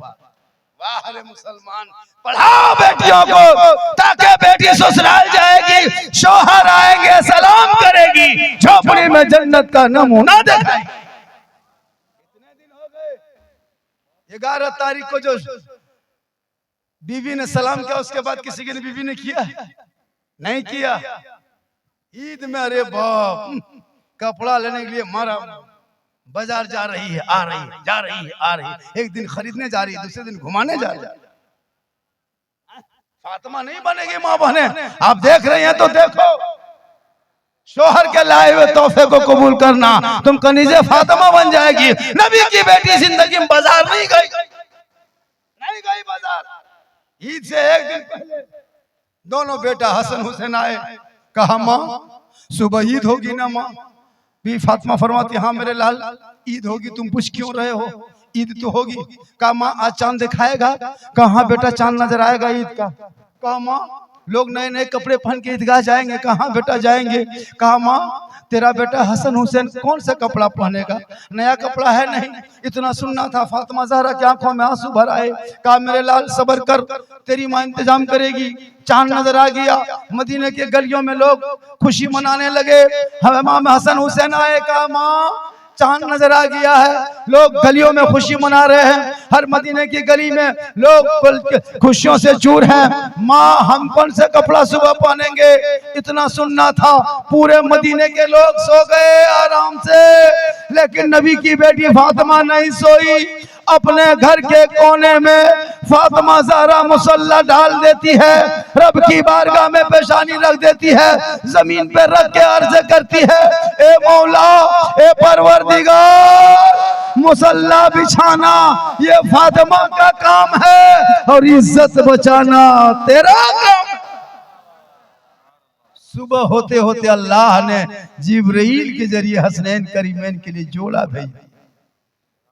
वाह अरे मुसलमान, पढ़ाओ बेटियों को, ताकि बेटी ससुराल जाएगी, शौहर आएंगे सलाम करेगी, झोपड़ी में जन्नत का नमूना दिखाएगी। कितने दिन हो गए? 11 तारीख को जो बीवी ने सलाम किया, उसके बाद किसी की बीवी ने किया नहीं किया। ईद में अरे बाप, कपड़ा लेने के लिए मारा, बाजार जा रही है, आ रही है, जा रही है, आ रही है। एक दिन खरीदने जा रही है, दूसरे दिन घुमाने जा रही है। फातिमा नहीं बनेगी माँ बहने। आप देख रहे हैं तो देखो, शोहर के लाए हुए तोहफे को कबूल करना, तुम कनीजे फातिमा बन जाएगी। नबी की बेटी जिंदगी में बाजार नहीं गई, नहीं गई बाजार। ईद से एक दिन पहले दोनों बेटा हसन हुसैन आए, कहा माँ सुबह ईद होगी ना माँ। भी फातिमा फरमाती हाँ मेरे लाल ईद होगी, तुम पूछ क्यों रहे हो, ईद तो होगी। कहा माँ आज चांद दिखाएगा। कहाँ बेटा चांद नजर आएगा ईद का। कहा माँ लोग नए नए कपड़े पहन के ईदगाह जाएंगे। कहाँ बेटा जाएंगे। कहा माँ तेरा बेटा हसन हुसैन कौन सा कपड़ा पहनेगा, नया कपड़ा है नहीं। इतना सुनना था। फातिमा ज़हरा की आंखों में आंसू भर आए। कहा मेरे लाल सब्र कर, तेरी माँ इंतजाम करेगी। चांद नजर आ गया, मदीने के गलियों में लोग खुशी मनाने लगे। इमाम हसन हुसैन आए, कहा माँ चांद नजर आ गया है, लोग गलियों में खुशी मना रहे हैं। हर मदीने की गली में लोग खुशियों से चूर हैं। माँ हम कौन सा कपड़ा सुबह पहनेंगे। इतना सुनना था। पूरे मदीने के लोग सो गए आराम से, लेकिन नबी की बेटी फातिमा नहीं सोई। अपने घर के कोने में फातिमा ज़हरा मुसल्ला डाल देती है, रब की बारगाह में पेशानी रख देती है, जमीन पे रख के अर्ज करती है, ए मौला ए परवरदिगार, मुसल्ला बिछाना ये फातिमा का काम है और इज्जत बचाना तेरा काम। सुबह होते होते अल्लाह ने जिब्रील के जरिए हसनैन करीमैन के लिए जोड़ा भेजा।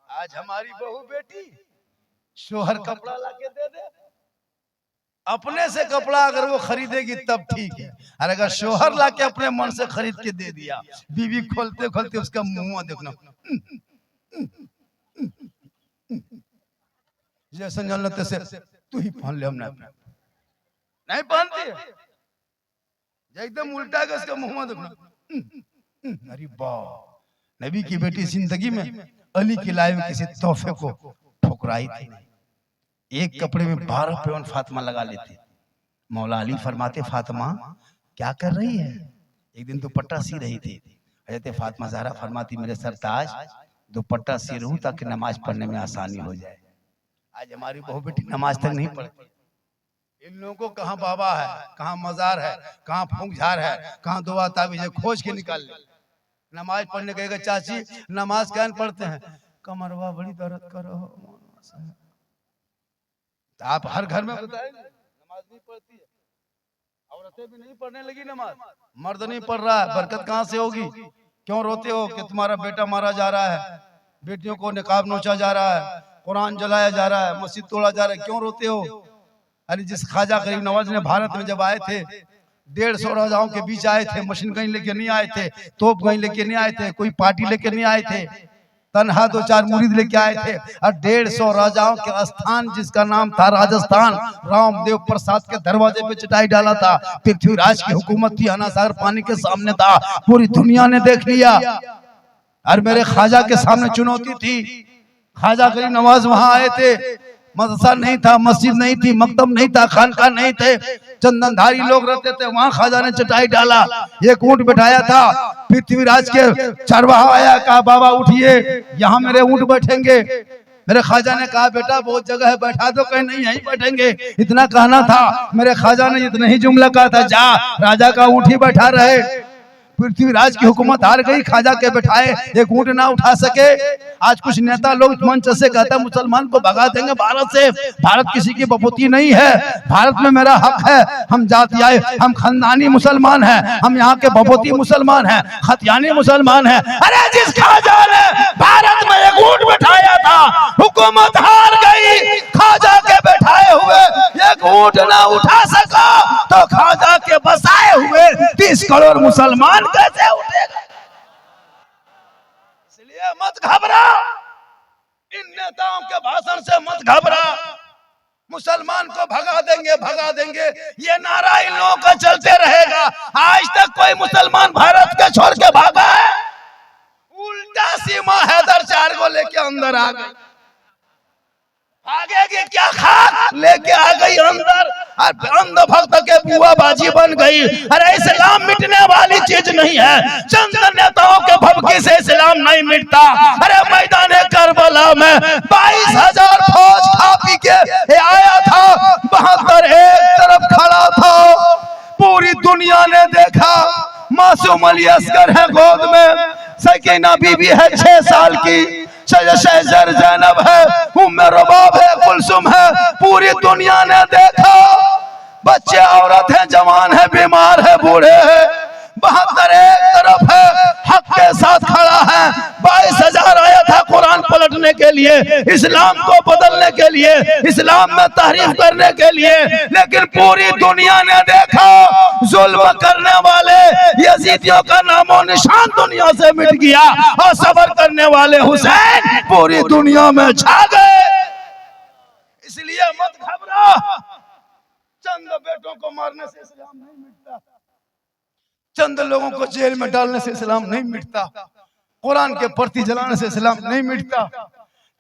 आज हमारी बहू बेटी शोहर कपड़ा लाके दे दे, अपने से कपड़ा अगर वो खरीदेगी तब ठीक है, और अगर शोहर लाके अपने मन से खरीद के दे दिया, बीवी खोलते खोलते उसका मुंह देखना, जैसे जन्नत से तू ही पहन ले, हम नहीं पहनती है, एकदम उल्टा के उसका मुंह देखना। अरे वाह, नबी की बेटी जिंदगी में अली के लाए हुए किसी तोहफे को ठुकराई थी। एक कपड़े में 12 पेवन फातिमा लगा लेती। मौला अली फरमाते फातिमा क्या कर रही है। एक दिन दुपट्टा सी रही थी, हज़रत फातिमा ज़हरा फरमाती मेरे सरताज दुपट्टा सी रहूं ताकि नमाज पढ़ने में आसानी हो जाए। आज हमारी बहू बेटी नमाज तक नहीं पढ़ती। इन लोगों को कहाँ बाबा है, कहाँ मजार है, कहाँ फूंक झार है, कहाँ दुआ ताबीज़ खोज के निकाल ले। नमाज पढ़ने गएगा, चाची नमाज क्या पढ़ते हैं, कमरवा बड़ी दर्द करो। तो आप हर घर में बताएंगे नमाज नहीं पढ़ती है, औरतें भी नहीं पढ़ने लगी नमाज, मर्द नहीं पढ़ रहा है, बरकत कहाँ से होगी? क्यों रोते हो कि तुम्हारा बेटा मारा जा रहा है, बेटियों को निकाब नोचा जा रहा है, कुरान जलाया जा रहा है, मस्जिद तोड़ा जा रहा है, क्यों रोते हो? अरे जिस ख्वाजा गरीब नवाज ने भारत में जब आए थे, 150 राजाओं के बीच आए थे, मशीन गन लेके नहीं आए थे, तोप गन लेके नहीं आए थे, कोई पार्टी लेके नहीं आए थे, तनहा 2-4 मुरीद लेके आए थे, और 150 राजाओं के स्थान जिसका नाम था राजस्थान, रामदेव प्रसाद के दरवाजे पे चटाई डाला था। पृथ्वीराज की हुकूमत थी, अनासागर पानी के सामने था, पूरी दुनिया ने देख लिया। और मेरे ख्वाजा के सामने चुनौती थी, ख्वाजा गरीब नवाज वहां आए थे, मदरसा नहीं था, मस्जिद नहीं थी, मकतब नहीं था, खानका नहीं थे, चंदनधारी लोग रहते थे, वहां ख्वाजा ने चटाई डाला, एक ऊंट बैठाया था, पृथ्वीराज के चरवाहा आया, कहा बाबा उठिए, यहाँ मेरे ऊंट बैठेंगे। मेरे ख्वाजा ने कहा बेटा बहुत जगह है, बैठा दो, कहीं नहीं यहीं बैठेंगे, इतना कहना था। मेरे ख्वाजा ने इतना ही जुमला कहा था, जा राजा का ऊंट ही बैठा रहे। पृथ्वीराज की हुकूमत हार गई, ख्वाजा के बैठाए एक ऊंट ना उठा सके। आज कुछ नेता लोग मंच से कहते हैं मुसलमान को भगा देंगे भारत से, भारत किसी की बपोती नहीं है, भारत में मेरा हक है, हम जातियाई, हम खानदानी मुसलमान हैं, हम यहाँ के बपोती मुसलमान हैं, खतियानी मुसलमान हैं। अरे जिस ख्वाजा ने भारत में एक ऊंट बैठाया था, हुकूमत हार गई, ख्वाजा के बैठाए हुए एक ऊंट ना उठा सका, तो ख्वाजा के बसाए हुए 30 करोड़ मुसलमान कैसे उठेगा? इसलिए मत घबरा, इन नेताओं के भाषण से मत घबरा। मुसलमान को भगा देंगे, भगा देंगे, ये नारा इन लोगों का चलते रहेगा। आज तक कोई मुसलमान भारत के छोड़ के भागा है? उल्टा सीमा हैदर 4 को लेके अंदर आ गई, भागेगी क्या, खाक लेके आ गई अंदर, और अंध भक्त के बुआ बाजी बन गई। अरे इस्लाम मिटने वाली चीज नहीं है, चंद नेताओं के भभकी से इस्लाम नहीं मिटता। अरे मैदान करबला में 22,000 फौज खा पी के आया था, 72 एक तरफ खड़ा था, पूरी दुनिया ने देखा। मासूम अली असगर है गोद में, सकीना बीबी है 6 साल की, शहज़र ज़ैनब है, उम्मे रबाब है, कुलसुम है, पूरी दुनिया ने देखा। बच्चे औरत है, जवान है, बीमार है, बूढ़े है, 72 एक तरफ है, हक के साथ खड़ा है। 22,000 आया था कुरान पलटने के लिए, इस्लाम को बदलने के लिए, इस्लाम में तहरीफ करने के लिए, लेकिन पूरी दुनिया ने देखा जुल्म करने वाले यजीदियों का नामो निशान दुनिया से मिट गया, और सबर करने वाले हुसैन पूरी दुनिया में छा गए। इसलिए मत घबरा, चंद बेटों को मारने से इस्लाम नहीं मिटता, चंद लोगों को जेल में डालने से इस्लाम नहीं मिटता, कुरान के प्रति जलाने से इस्लाम नहीं मिटता,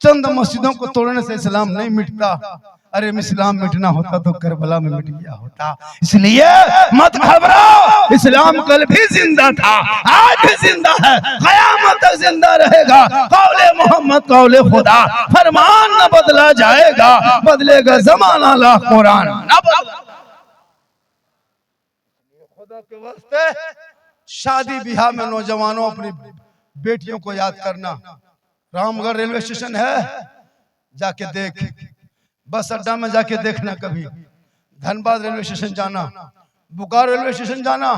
चंद मस्जिदों को तोड़ने से इस्लाम नहीं मिटता। अरे इस्लाम मिटना होता तो करबला में मिट गया होता। इसलिए मत घबराओ, इस्लाम कल भी जिंदा था, आज भी जिंदा है, क़यामत तक जिंदा रहेगा। कौले मोहम्मद कौले खुदा, फरमान न बदला जाएगा, बदलेगा जमाना ला कुरान न बदला। खुदा के वास्ते शादी ब्याह में नौजवानों अपनी बेटियों को याद करना। रामगढ़ रेलवे स्टेशन है, जाके देख, बस अड्डा में जाके देखना, कभी धनबाद रेलवे स्टेशन जाना, बोकारो रेलवे स्टेशन जाना,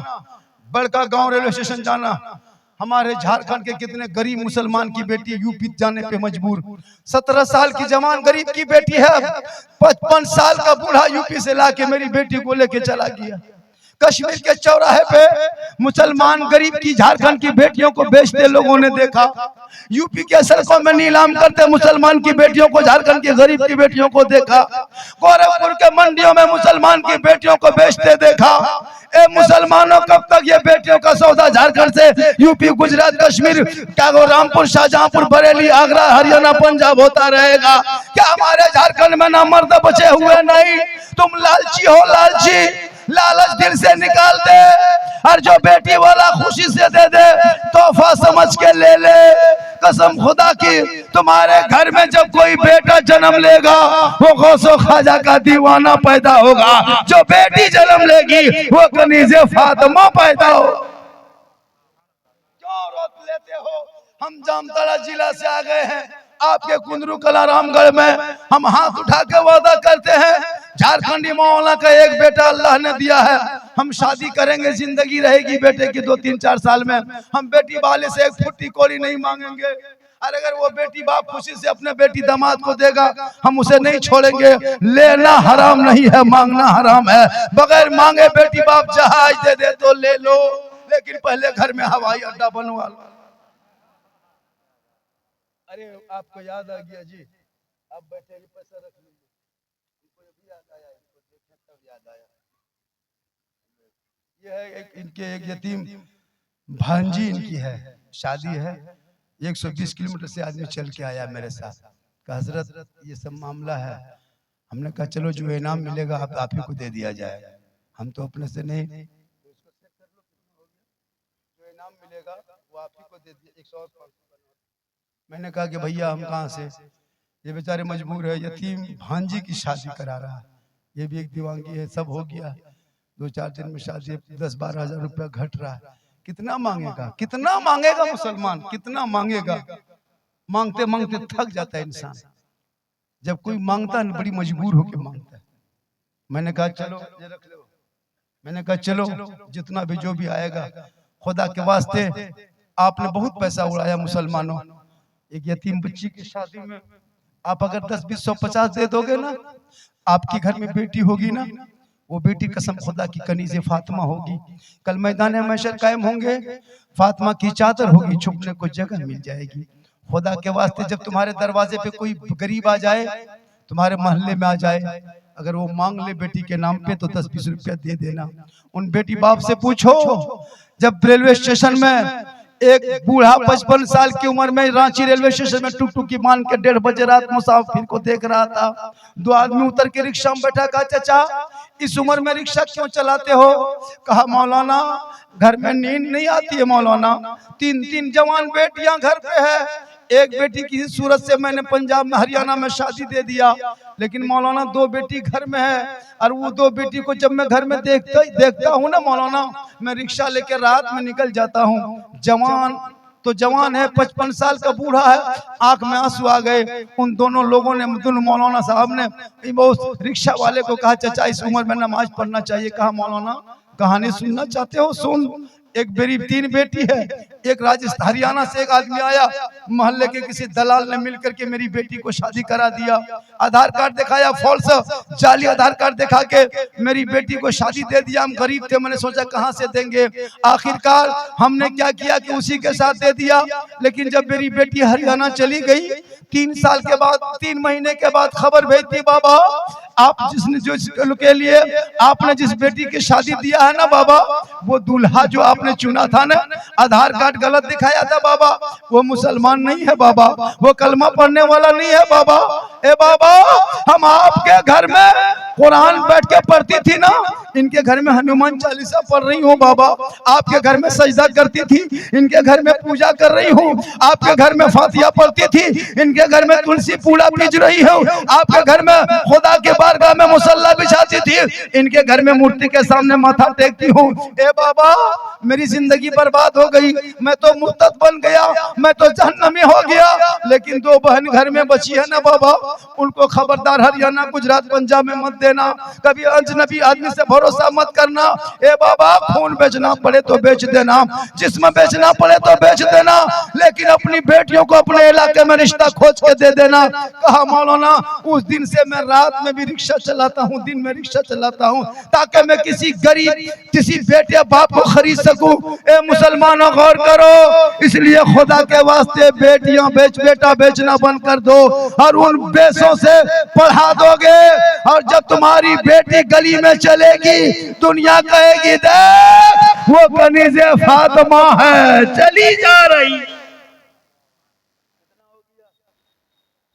बड़का गांव रेलवे स्टेशन जाना। हमारे झारखंड के कितने गरीब मुसलमान की बेटी यूपी जाने पे मजबूर। 17 साल की जवान गरीब की बेटी है, 55 साल का बूढ़ा यूपी से लाके मेरी बेटी को लेके चला गया। कश्मीर के चौराहे पे मुसलमान गरीब की झारखंड की बेटियों को बेचते लोगों ने देखा, यूपी के सड़कों में नीलाम करते मुसलमान की बेटियों को, झारखंड की गरीब की बेटियों को देखा, गोरखपुर के मंडियों में मुसलमान की बेटियों को बेचते देखा। ए मुसलमानों, कब तक ये बेटियों का सौदा झारखंड से यूपी, गुजरात, कश्मीर, क्या रामपुर, शाहजहांपुर, बरेली, आगरा, हरियाणा, पंजाब होता रहेगा? क्या हमारे झारखंड में ना मर्द बचे हुए नहीं? तुम लालची हो, लालची, लालच दिल से निकाल दे, और जो बेटी वाला खुशी से दे दे, तोहफा समझ के ले ले। कसम खुदा की, तुम्हारे घर में जब कोई बेटा जन्म लेगा, वो गौसो ख्वाजा का दीवाना पैदा होगा, जो बेटी जन्म लेगी वो कनीज़े फातिमा पैदा हो। क्यों रोक ले हो, हम जामताड़ा जिला से आ गए हैं आपके कुंदरू कला रामगढ़ में। हम हाथ उठा के वादा करते हैं, झारखंडी मौलाना का एक बेटा अल्लाह ने दिया है, हम शादी करेंगे, जिंदगी रहेगी बेटे की 2-3-4 साल में। हम बेटी वाले से एक फुट्टी कोड़ी नहीं मांगेंगे, और अगर वो बेटी बाप खुशी से अपने बेटी दामाद को देगा, हम उसे नहीं छोड़ेंगे। लेना हराम नहीं है, मांगना हराम है। बगैर मांगे बेटी बाप जहाज दे दे तो ले लो, लेकिन पहले घर में हवाई अड्डा बनवा लो। अरे आपको याद आ गया जी, आप बैठे पैसा रख लीजिए, याद आया, तब याद आया। ये है इनके एक यतीम भांजी इनकी है, शादी है, 120 किलोमीटर से आदमी चल के आया मेरे साथ, कहा हजरत ये सब मामला है। हमने कहा चलो जो इनाम मिलेगा आप ही को दे दिया जाए, हम तो अपने से नहीं, जो इनाम मिलेगा वो आप ही को दे दिया। 100। मैंने कहा कि भैया हम कहाँ से, ये बेचारे मजबूर है, यतीम भांजी की शादी करा रहा है, ये भी एक दीवानगी है, सब हो गया 2-4 दिन में शादी, 10-12 हजार रुपया घट रहा है। कितना मांगेगा, कितना मांगेगा मुसलमान, कितना मांगेगा, मांगते मांगते थक जाता है इंसान। जब कोई मांगता है बड़ी मजबूर होकर मांगता है। मैंने कहा चलो ये रख लो, मैंने कहा चलो जितना भी जो भी आएगा, खुदा के वास्ते आपने बहुत पैसा उड़ाया मुसलमानों, एक यतीम बच्ची की शादी में आप अगर 10, 20, 100, 50 दे दोगे ना, आपके घर में बेटी होगी ना, वो बेटी कसम खुदा की कनीज़े फातिमा होगी, कल मैदान महशर कायम होंगे, फातिमा की चादर होगी, छुपने को जगह मिल जाएगी। खुदा के वास्ते जब तुम्हारे दरवाजे पे कोई गरीब आ जाए, तुम्हारे मोहल्ले में आ जाए, अगर वो मांग ले बेटी के नाम पे तो 10-20 रुपया दे देना। उन बेटी बाप से पूछो, जब रेलवे स्टेशन में एक बूढ़ा 55 साल की उम्र में रांची रेलवे स्टेशन में टुकटुकी मान के 1:30 बजे रात मुसाफिर को देख रहा था, 2 आदमी उतर के रिक्शा में बैठा, कहा चाचा इस उम्र में रिक्शा क्यों चलाते हो? कहा मौलाना घर में नींद नहीं आती है मौलाना, 3 जवान बेटियां घर पे है, एक बेटी की सूरत से मैंने पंजाब में हरियाणा में शादी दे दिया, लेकिन मौलाना 2 बेटी घर में है, और वो 2 बेटी को जब मैं घर में देखता हूँ ना मौलाना, मैं रिक्शा लेकर रात में निकल जाता हूँ। जवान तो जवान है, 55 साल का बूढ़ा है, आंख में आंसू आ गए। उन दोनों लोगों ने, दोनों मौलाना साहब ने उस रिक्शा वाले को कहा चाचा इस उम्र में नमाज पढ़ना चाहिए। कहा मौलाना कहानी सुनना चाहते हो, सुन। एक मेरी 3 बेटी है, एक राजस्थान हरियाणा से एक आदमी आया, मोहल्ले के किसी दलाल ने मिलकर के मेरी बेटी को शादी करा दिया, आधार कार्ड दिखाया, फॉल्स जाली आधार कार्ड दिखा के मेरी बेटी को शादी दे दिया। हम गरीब थे, मैंने सोचा कहां से देंगे, आखिरकार हमने क्या किया कि उसी के साथ दे दिया। लेकिन जब मेरी बेटी हरियाणा चली गई, 3 साल के बाद, 3 महीने के बाद खबर भेजती, बाबा आप जिसने जो के लिए आपने जिस बेटी की शादी दिया है ना बाबा, वो दूल्हा जो आपने चुना था ना, आधार कार्ड गलत दिखाया था बाबा, वो मुसलमान नहीं है बाबा, वो कलमा पढ़ने वाला नहीं है बाबा। ए बाबा हम आपके घर में कुरान बैठ के पढ़ती थी ना, इनके घर में हनुमान चालीसा पढ़ रही हूँ बाबा, आपके घर में सजदा करती थी, इनके घर में पूजा कर रही हूँ, आपके घर में फातिहा पढ़ती थी, इनके घर में तुलसी पूड़ा पीज रही हूँ, आपके घर में खुदा के बारगाह में मुसल्ला बिछाती थी, इनके घर में मूर्ति के सामने माथा टेकती हूँ। ए बाबा मेरी जिंदगी बर्बाद हो गई, मैं तो मुर्तद बन गया, मैं तो जहन्नमी हो गया, लेकिन 2 बहन घर में बची है ना बाबा, उनको खबरदार हरियाणा गुजरात पंजाब में मत देना, कभी अजनबी आदमी से भरोसा मत करना। ए बाबा खून बेचना पड़े तो बेच देना, जिस्म बेचना पड़े तो बेच देना, लेकिन अपनी बेटियों को अपने इलाके में रिश्ता खोज के दे देना। कहा मौलाना उस दिन से मैं रात में भी रिक्शा चलाता हूँ, दिन में रिक्शा चलाता हूँ, ताकि मैं किसी गरीब किसी बेटे बाप को खरीद सकूं। ए मुसलमानों गौर करो, इसलिए खुदा के वास्ते बेटियां बेटा बेचना बंद कर दो, और उन बेसों से पढ़ा दोगे, और जब तुम्हारी बेटी गली में चलेगी दुनिया कहेगी देख वो कनीज़े फातिमा है चली जा रही।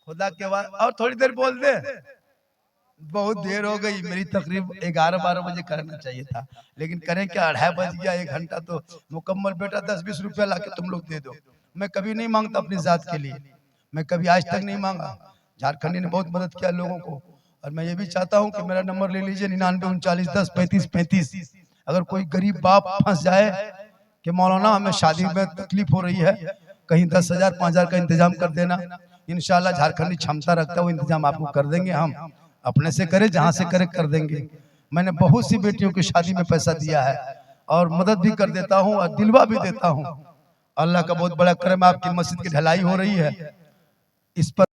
खुदा के बाद और थोड़ी देर बोल दे, बहुत देर हो गई, मेरी तकरीब 11-12 बजे करना चाहिए था, लेकिन करें क्या, 2:30 बज गया, 1 घंटा तो मुकम्मल। बेटा 10-20 रुपया लाके तुम लोग दे दो, मैं कभी नहीं मांगता अपनी जात के लिए, मैं कभी आज तक नहीं मांगा। झारखंडी ने बहुत मदद किया लोगों को, और मैं ये भी चाहता हूँ कि मेरा नंबर ले लीजिए 99 39 10 35 35। अगर कोई गरीब बाप फंस जाए कि मौलाना हमें शादी में तकलीफ हो रही है, कहीं 10,000 5,000 का इंतजाम कर देना। इंशाल्लाह झारखंडी क्षमता रखता है, वो इंतजाम आपको कर देंगे। हम अपने से करे, जहां से करे कर देंगे। मैंने बहुत सी बेटियों की शादी में पैसा दिया है और मदद भी कर देता हूँ और दिलवा भी देता हूँ। अल्लाह का बहुत बड़ा करम, आपकी मस्जिद की ढलाई हो रही है, इस पर